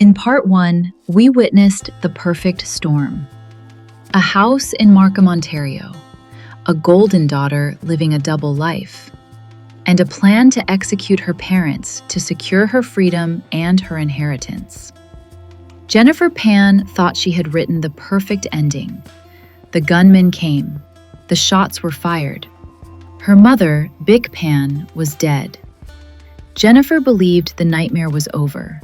In part 1, we witnessed the perfect storm. A house in Markham, Ontario, a golden daughter living a double life, and a plan to execute her parents to secure her freedom and her inheritance. Jennifer Pan thought she had written the perfect ending. The gunman came. The shots were fired. Her mother, Bic Pan, was dead. Jennifer believed the nightmare was over.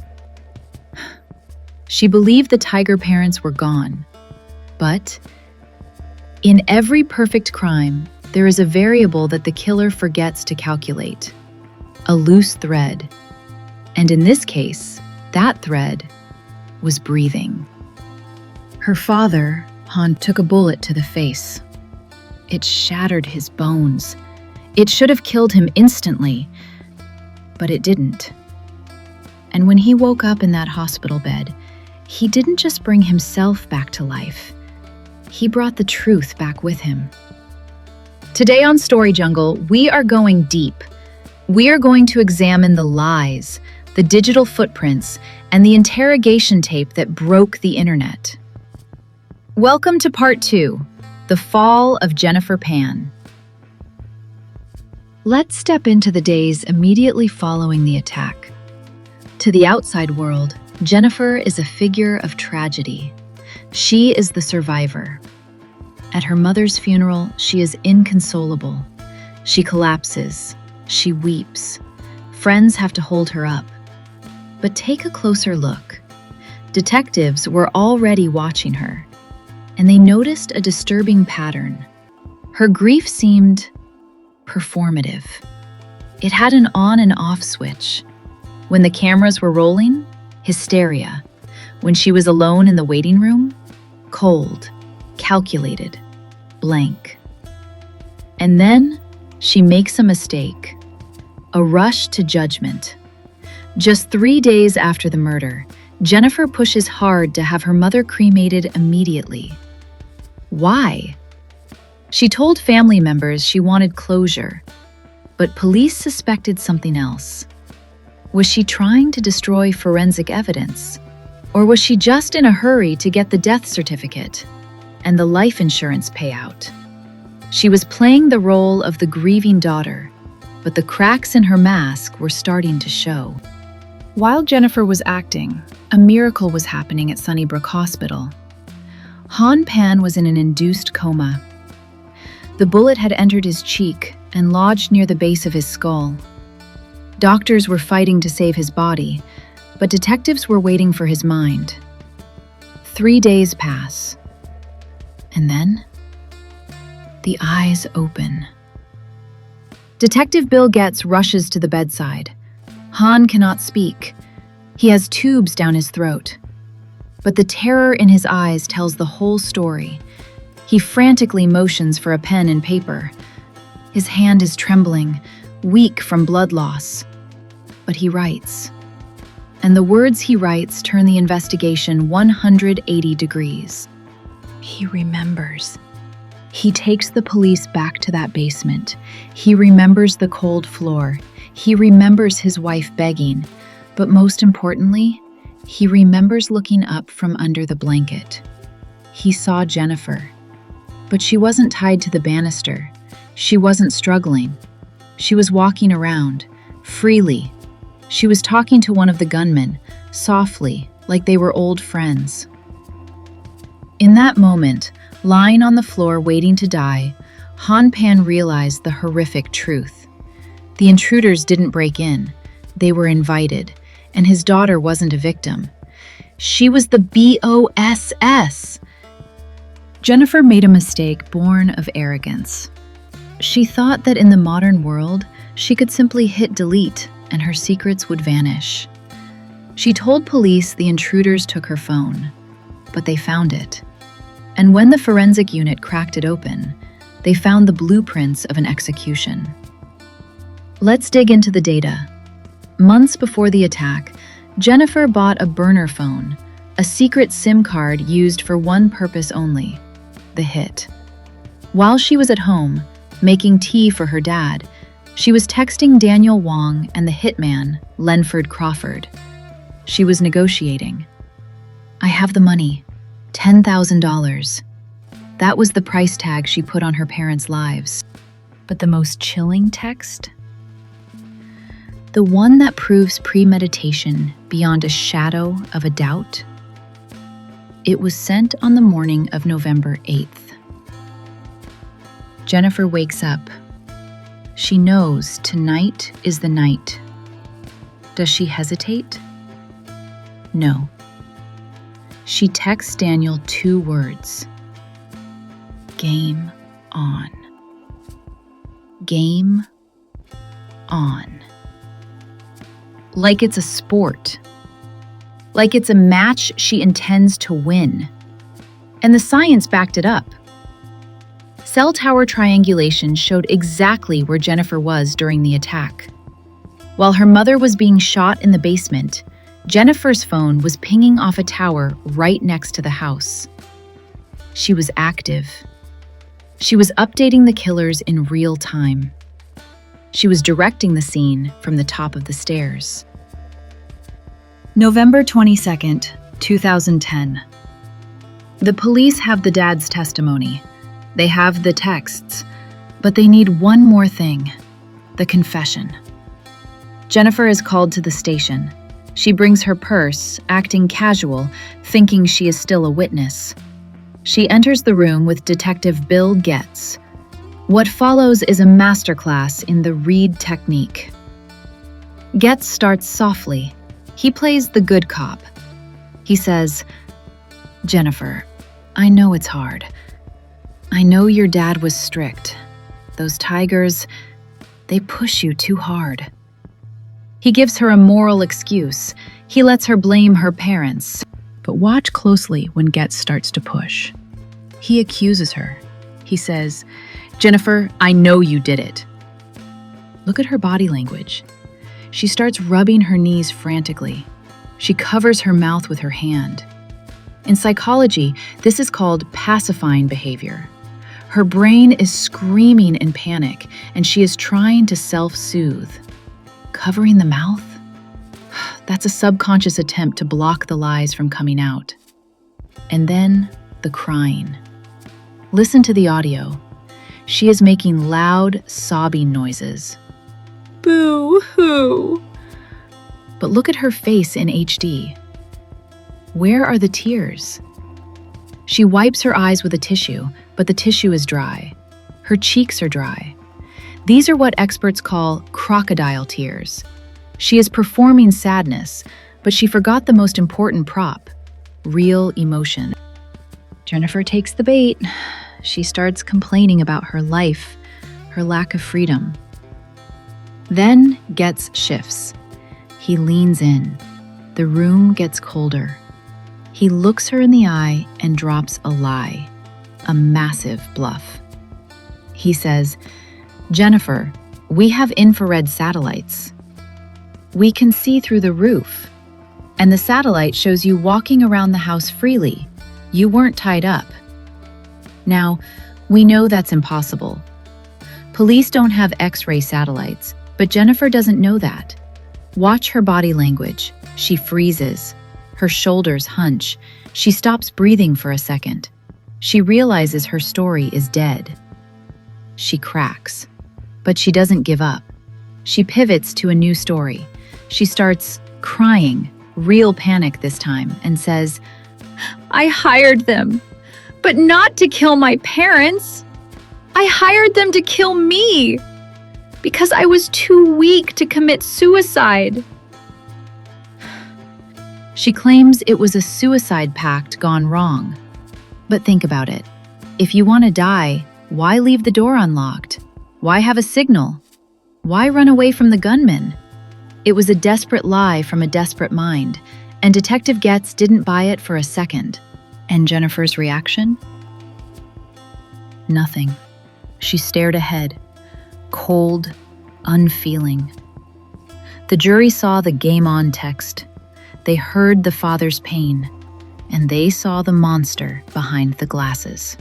She believed the Tiger parents were gone. But in every perfect crime, there is a variable that the killer forgets to calculate: a loose thread. And in this case, that thread was breathing. Her father, Hann, took a bullet to the face. It shattered his bones. It should have killed him instantly, but it didn't. And when he woke up in that hospital bed, he didn't just bring himself back to life. He brought the truth back with him. Today on Story Jungle, we are going deep. We are going to examine the lies, the digital footprints, and the interrogation tape that broke the internet. Welcome to part 2, the fall of Jennifer Pan. Let's step into the days immediately following the attack. To the outside world, Jennifer is a figure of tragedy. She is the survivor. At her mother's funeral, she is inconsolable. She collapses. She weeps. Friends have to hold her up. But take a closer look. Detectives were already watching her, and they noticed a disturbing pattern. Her grief seemed performative. It had an on and off switch. When the cameras were rolling, hysteria. When she was alone in the waiting room, cold, calculated, blank. And then she makes a mistake, a rush to judgment. Just 3 days after the murder, Jennifer pushes hard to have her mother cremated immediately. Why? She told family members she wanted closure, but police suspected something else. Was she trying to destroy forensic evidence? Or was she just in a hurry to get the death certificate and the life insurance payout? She was playing the role of the grieving daughter, but the cracks in her mask were starting to show. While Jennifer was acting, a miracle was happening at Sunnybrook Hospital. Hann Pan was in an induced coma. The bullet had entered his cheek and lodged near the base of his skull. Doctors were fighting to save his body, but detectives were waiting for his mind. 3 days pass, and then the eyes open. Detective Bill Getz rushes to the bedside. Hann cannot speak. He has tubes down his throat. But the terror in his eyes tells the whole story. He frantically motions for a pen and paper. His hand is trembling, weak from blood loss. But he writes. And the words he writes turn the investigation 180 degrees. He remembers. He takes the police back to that basement. He remembers the cold floor. He remembers his wife begging. But most importantly, he remembers looking up from under the blanket. He saw Jennifer. But she wasn't tied to the banister. She wasn't struggling. She was walking around, freely. She was talking to one of the gunmen, softly, like they were old friends. In that moment, lying on the floor waiting to die, Hann Pan realized the horrific truth. The intruders didn't break in. They were invited, and his daughter wasn't a victim. She was the BOSS. Jennifer made a mistake born of arrogance. She thought that in the modern world, she could simply hit delete and her secrets would vanish. She told police the intruders took her phone, but they found it. And when the forensic unit cracked it open, they found the blueprints of an execution. Let's dig into the data. Months before the attack, Jennifer bought a burner phone, a secret SIM card used for one purpose only: the hit. While she was at home, making tea for her dad, she was texting Daniel Wong and the hitman, Lenford Crawford. She was negotiating. I have the money. $10,000. That was the price tag she put on her parents' lives. But the most chilling text? The one that proves premeditation beyond a shadow of a doubt? It was sent on the morning of November 8th. Jennifer wakes up. She knows tonight is the night. Does she hesitate? No. She texts Daniel 2 words. Game on. Game on. Like it's a sport. Like it's a match she intends to win. And the science backed it up. Cell tower triangulation showed exactly where Jennifer was during the attack. While her mother was being shot in the basement, Jennifer's phone was pinging off a tower right next to the house. She was active. She was updating the killers in real time. She was directing the scene from the top of the stairs. November 22nd, 2010. The police have the dad's testimony. They have the texts, but they need one more thing, the confession. Jennifer is called to the station. She brings her purse, acting casual, thinking she is still a witness. She enters the room with Detective Bill Getz. What follows is a masterclass in the read technique. Getz starts softly. He plays the good cop. He says, "Jennifer, I know it's hard. I know your dad was strict. Those tigers, they push you too hard." He gives her a moral excuse. He lets her blame her parents. But watch closely when Getz starts to push. He accuses her. He says, "Jennifer, I know you did it." Look at her body language. She starts rubbing her knees frantically. She covers her mouth with her hand. In psychology, this is called pacifying behavior. Her brain is screaming in panic, and she is trying to self-soothe. Covering the mouth? That's a subconscious attempt to block the lies from coming out. And then the crying. Listen to the audio. She is making loud, sobbing noises. Boo-hoo. But look at her face in HD. Where are the tears? She wipes her eyes with a tissue, but the tissue is dry. Her cheeks are dry. These are what experts call crocodile tears. She is performing sadness, but she forgot the most important prop, real emotion. Jennifer takes the bait. She starts complaining about her life, her lack of freedom. Then Getz shifts. He leans in. The room gets colder. He looks her in the eye and drops a lie, a massive bluff. He says, "Jennifer, we have infrared satellites. We can see through the roof, and the satellite shows you walking around the house freely. You weren't tied up." Now, we know that's impossible. Police don't have X-ray satellites, but Jennifer doesn't know that. Watch her body language. She freezes. Her shoulders hunch. She stops breathing for a second. She realizes her story is dead. She cracks. But she doesn't give up. She pivots to a new story. She starts crying, real panic this time, and says, "I hired them, but not to kill my parents. I hired them to kill me because I was too weak to commit suicide." She claims it was a suicide pact gone wrong. But think about it. If you want to die, why leave the door unlocked? Why have a signal? Why run away from the gunman? It was a desperate lie from a desperate mind, and Detective Getz didn't buy it for a second. And Jennifer's reaction? Nothing. She stared ahead, cold, unfeeling. The jury saw the game on text. They heard the father's pain, and they saw the monster behind the glasses.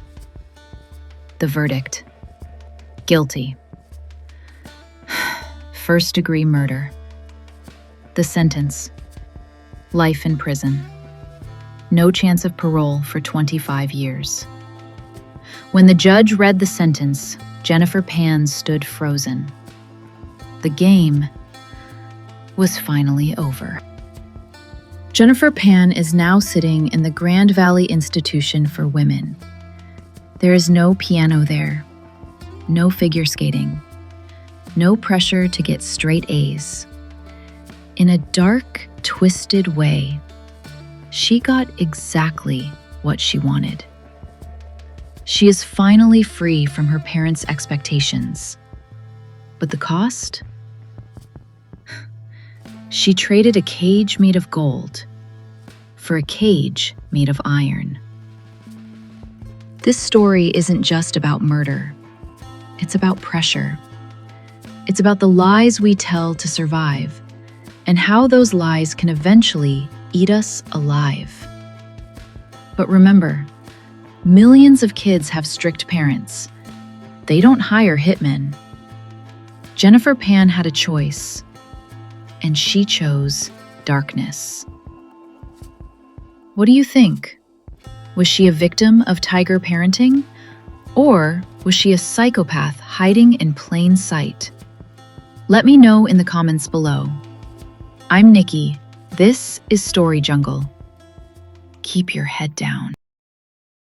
The verdict: guilty. First-degree murder. The sentence: life in prison. no chance of parole for 25 years. When the judge read the sentence, Jennifer Pan stood frozen. The game was finally over. Jennifer Pan is now sitting in the Grand Valley Institution for Women. There is no piano there, no figure skating, no pressure to get straight A's. In a dark, twisted way, she got exactly what she wanted. She is finally free from her parents' expectations. But the cost? She traded a cage made of gold for a cage made of iron. This story isn't just about murder. It's about pressure. It's about the lies we tell to survive and how those lies can eventually eat us alive. But remember, millions of kids have strict parents. They don't hire hitmen. Jennifer Pan had a choice, and she chose darkness. What do you think? Was she a victim of tiger parenting? Or was she a psychopath hiding in plain sight? Let me know in the comments below. I'm Nikki. This is Story Jungle. Keep your head down.